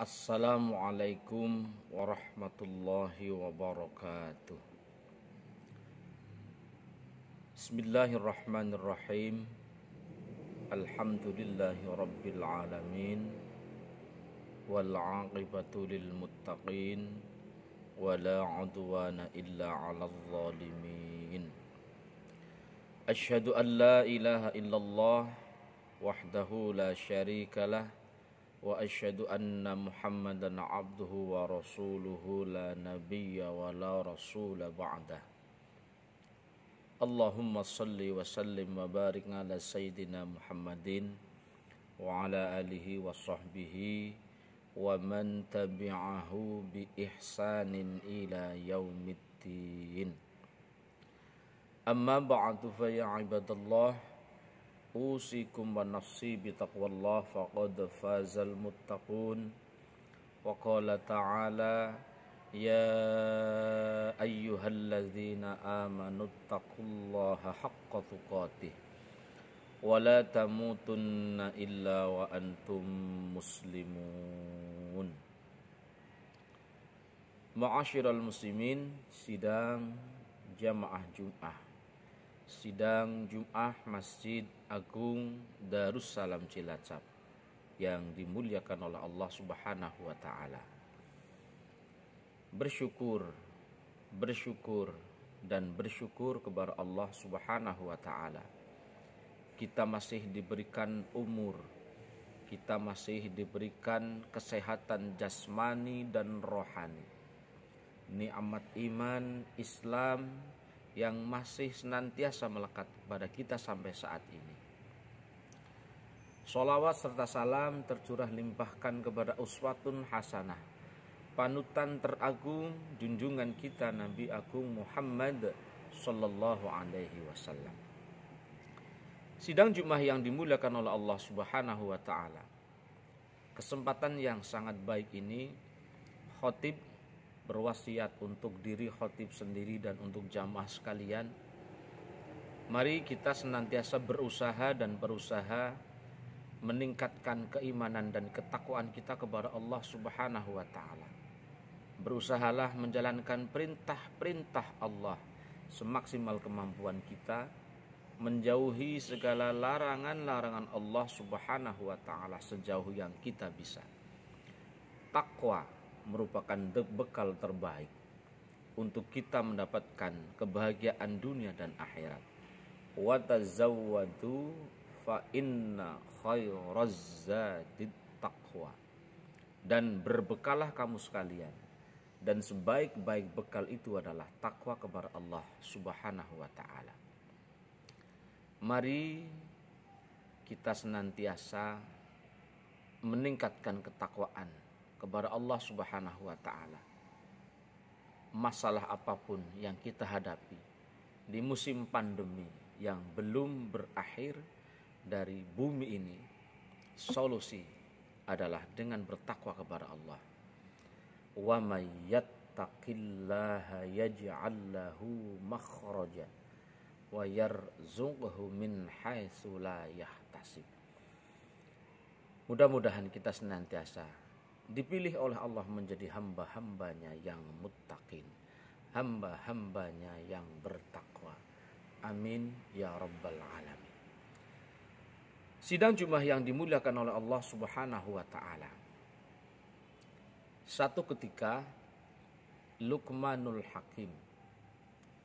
Assalamualaikum warahmatullahi wabarakatuh. Bismillahirrahmanirrahim. Alhamdulillahi rabbil alamin. Wal aqibatu lil muttaqin. Wala udwana illa 'alal zalimin. Asyhadu an la ilaha illallah wahdahu la syarikalah. Wa asyhadu anna Muhammadan abduhu wa rasuluhu la nabiyya wa la rasula ba'dah. Allahumma salli wa sallim wa barik ala sayyidina Muhammadin wa ala alihi wa sahbihi wa man tabi'ahu bi ihsanin ila yaumiddin. Amma ba'du fa ya ibadallah, usikum wa nafsi bitaqwallah faqad fazal muttaqun. Wa qala ta'ala ya ayyuhalladzina amanu taqullaha haqqa tuqatih wa la tamutunna illa wa antum muslimun. Ma'asyiral muslimin, sidang jamaah Jum'ah, sidang Jum'ah Masjid Agung Darussalam Cilacap yang dimuliakan oleh Allah Subhanahu wa taala. Bersyukur dan bersyukur kepada Allah Subhanahu wa taala. Kita masih diberikan umur, kita masih diberikan kesehatan jasmani dan rohani. Nikmat iman Islam yang masih senantiasa melekat kepada kita sampai saat ini. Sholawat serta salam tercurah limpahkan kepada uswatun hasanah, panutan teragung junjungan kita Nabi Agung Muhammad sallallahu alaihi wasallam. Sidang Jum'ah yang dimuliakan oleh Allah Subhanahu wa taala. Kesempatan yang sangat baik ini, khotib berwasiat untuk diri khotib sendiri dan untuk jamaah sekalian. Mari kita senantiasa berusaha meningkatkan keimanan dan ketakwaan kita kepada Allah Subhanahu wa taala. Berusahalah menjalankan perintah-perintah Allah semaksimal kemampuan kita, menjauhi segala larangan-larangan Allah Subhanahu wa taala sejauh yang kita bisa. Takwa merupakan bekal terbaik untuk kita mendapatkan kebahagiaan dunia dan akhirat. Wa tazawwadu fa inna khairaz zadit taqwa. Dan berbekalah kamu sekalian, dan sebaik-baik bekal itu adalah takwa kepada Allah Subhanahu wa taala. Mari kita senantiasa meningkatkan ketakwaan kepada Allah Subhanahu wa taala. Masalah apapun yang kita hadapi di musim pandemi yang belum berakhir dari bumi ini, solusi adalah dengan bertakwa kepada Allah. Wa may yattaqillaha yaj'al lahu makhraja wa yarzuqhu min haitsu la yahtasib. Mudah-mudahan kita senantiasa dipilih oleh Allah menjadi hamba-hambanya yang muttaqin, hamba-hambanya yang bertakwa. Amin ya rabbal alamin. Sidang Jum'ah yang dimuliakan oleh Allah Subhanahu wa taala. Satu ketika Luqmanul Hakim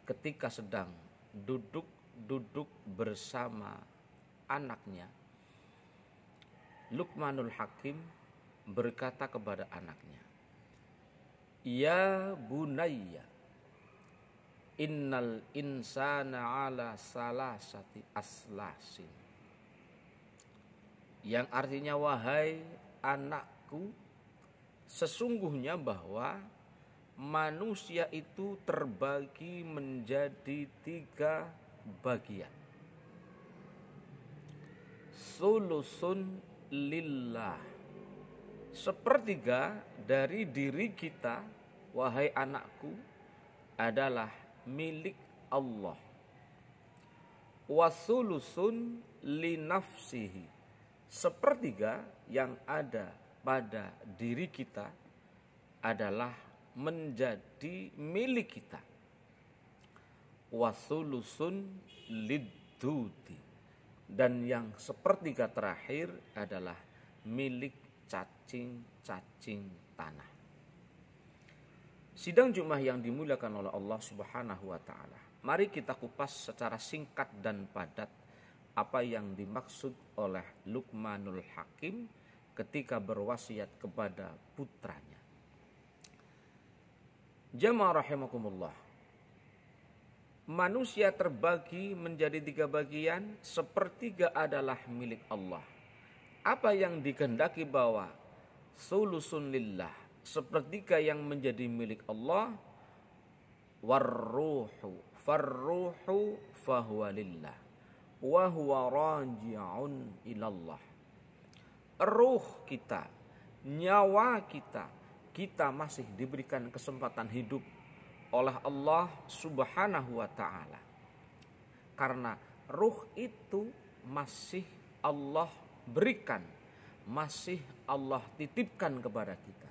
ketika sedang duduk bersama anaknya, Luqmanul Hakim berkata kepada anaknya, ya bunayya, innal insana ala salasati aslasin. Yang artinya, wahai anakku, sesungguhnya bahwa manusia itu terbagi menjadi 3 bagian. Sulusun lillah, sepertiga dari diri kita, wahai anakku, adalah milik Allah. Wasulusun li nafsihi, sepertiga yang ada pada diri kita adalah menjadi milik kita. Wasulusun lidduti, dan yang sepertiga terakhir adalah milik cacing-cacing tanah. Sidang Jumat yang dimuliakan oleh Allah Subhanahu wa taala. Mari kita kupas secara singkat dan padat apa yang dimaksud oleh Luqmanul Hakim ketika berwasiat kepada putranya. Jamaah rahimakumullah. Manusia terbagi menjadi 3 bagian, sepertiga adalah milik Allah. Apa yang dikehendaki bahwa sulusun lillah, sepertiga yang menjadi milik Allah, warruhu farruhu fahuwa lillah wa huwa raji'un ilallah. Ruh kita, nyawa kita, kita masih diberikan kesempatan hidup oleh Allah Subhanahu wa ta'ala. Karena ruh itu masih Allah berikan, masih Allah titipkan kepada kita.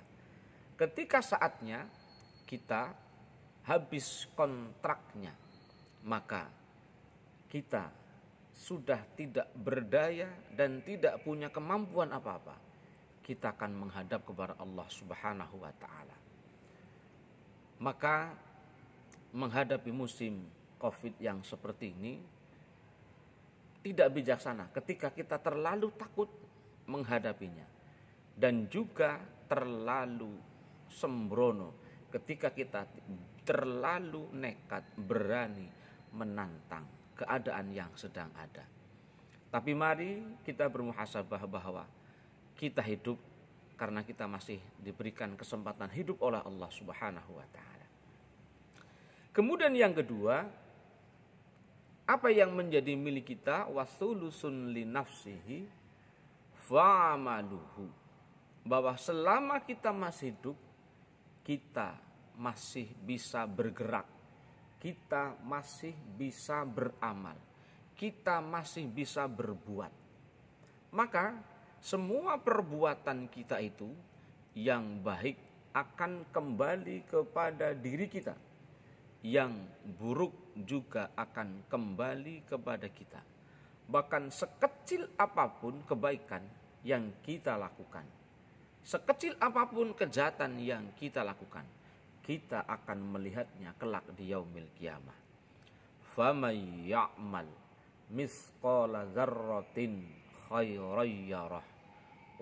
Ketika saatnya kita habis kontraknya, maka kita sudah tidak berdaya dan tidak punya kemampuan apa-apa. Kita akan menghadap kepada Allah Subhanahu wa ta'ala. Maka menghadapi musim Covid yang seperti ini tidak bijaksana ketika kita terlalu takut menghadapinya, dan juga terlalu sembrono ketika kita terlalu nekat berani menantang keadaan yang sedang ada. Tapi mari kita bermuhasabah bahwa kita hidup karena kita masih diberikan kesempatan hidup oleh Allah Subhanahu wa ta'ala. Kemudian yang kedua, apa yang menjadi milik kita? Wasulusun li nafsihi fa'amaluhu. Bahwa selama kita masih hidup, kita masih bisa bergerak, kita masih bisa beramal, kita masih bisa berbuat. Maka semua perbuatan kita itu yang baik akan kembali kepada diri kita, yang buruk juga akan kembali kepada kita. Bahkan sekecil apapun kebaikan yang kita lakukan, sekecil apapun kejahatan yang kita lakukan, kita akan melihatnya kelak di yaumil qiyamah. Faman ya'mal misqala dzarratin khairan yarah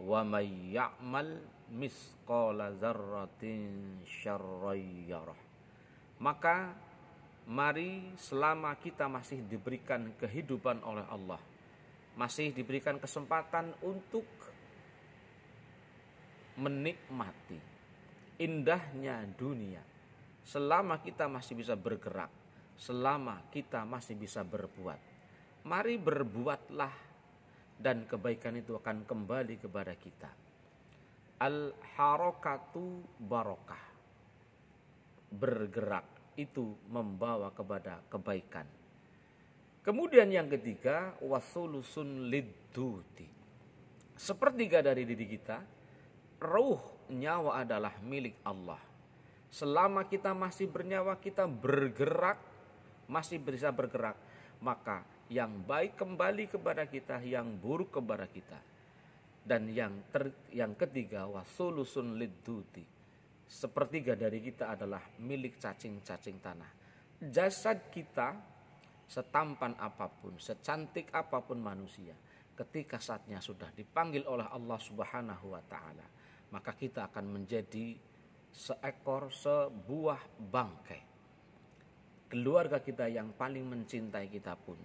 wa may ya'mal misqala dzarratin syarran yarah. Maka mari selama kita masih diberikan kehidupan oleh Allah, masih diberikan kesempatan untuk menikmati indahnya dunia, selama kita masih bisa bergerak, selama kita masih bisa berbuat, mari berbuatlah, dan kebaikan itu akan kembali kepada kita. Al-harakatu barokah, bergerak itu membawa kepada kebaikan. Kemudian yang ketiga, wasulusun lidduti, sepertiga dari diri kita, ruh, nyawa adalah milik Allah. Selama kita masih bernyawa, kita bergerak, masih bisa bergerak, maka yang baik kembali kepada kita, yang buruk kepada kita. Dan yang ketiga, wasulusun lidduti, sepertiga dari kita adalah milik cacing-cacing tanah. Jasad kita, setampan apapun, secantik apapun manusia, ketika saatnya sudah dipanggil oleh Allah Subhanahu wa ta'ala, maka kita akan menjadi sebuah bangkai. Keluarga kita yang paling mencintai kita pun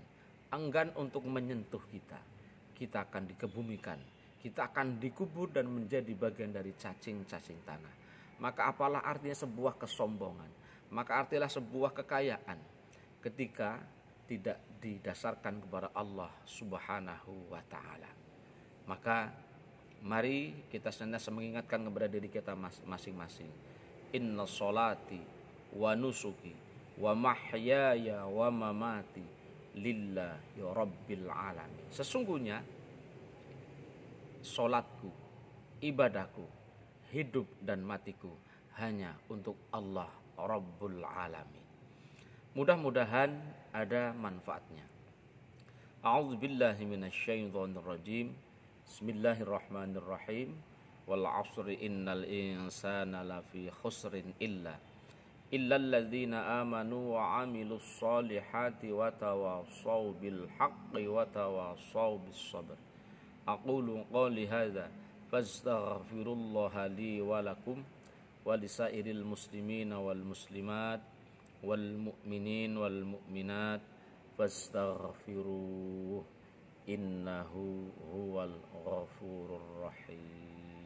enggan untuk menyentuh kita. Kita akan dikebumikan, kita akan dikubur dan menjadi bagian dari cacing-cacing tanah. Maka apalah artinya sebuah kesombongan, maka artilah sebuah kekayaan ketika tidak didasarkan kepada Allah Subhanahu wa ta'ala. Maka mari kita senantiasa mengingatkan kepada diri kita masing-masing. Inna sholati wa nusuki wa mahyaya wa mamati lillahi rabbil alamin. Sesungguhnya solatku, ibadahku, hidup dan matiku hanya untuk Allah Rabbul Alamin. Mudah-mudahan ada manfaatnya. A'udzubillahi minasyaitonirrajim. Bismillahirrahmanirrahim. Wal 'asri innal insana lafi khusrin illalladzina amanu wa 'amilus solihati wa tawasaw bil haqqi wa tawasaw bis sabr. Aqulu qouli hadza fastaghfirullaha li wa lakum wa lisairil muslimina wal muslimat wal mu'minin wal mu'minat fastaghfiruh innahu huwal ghafurur rahim.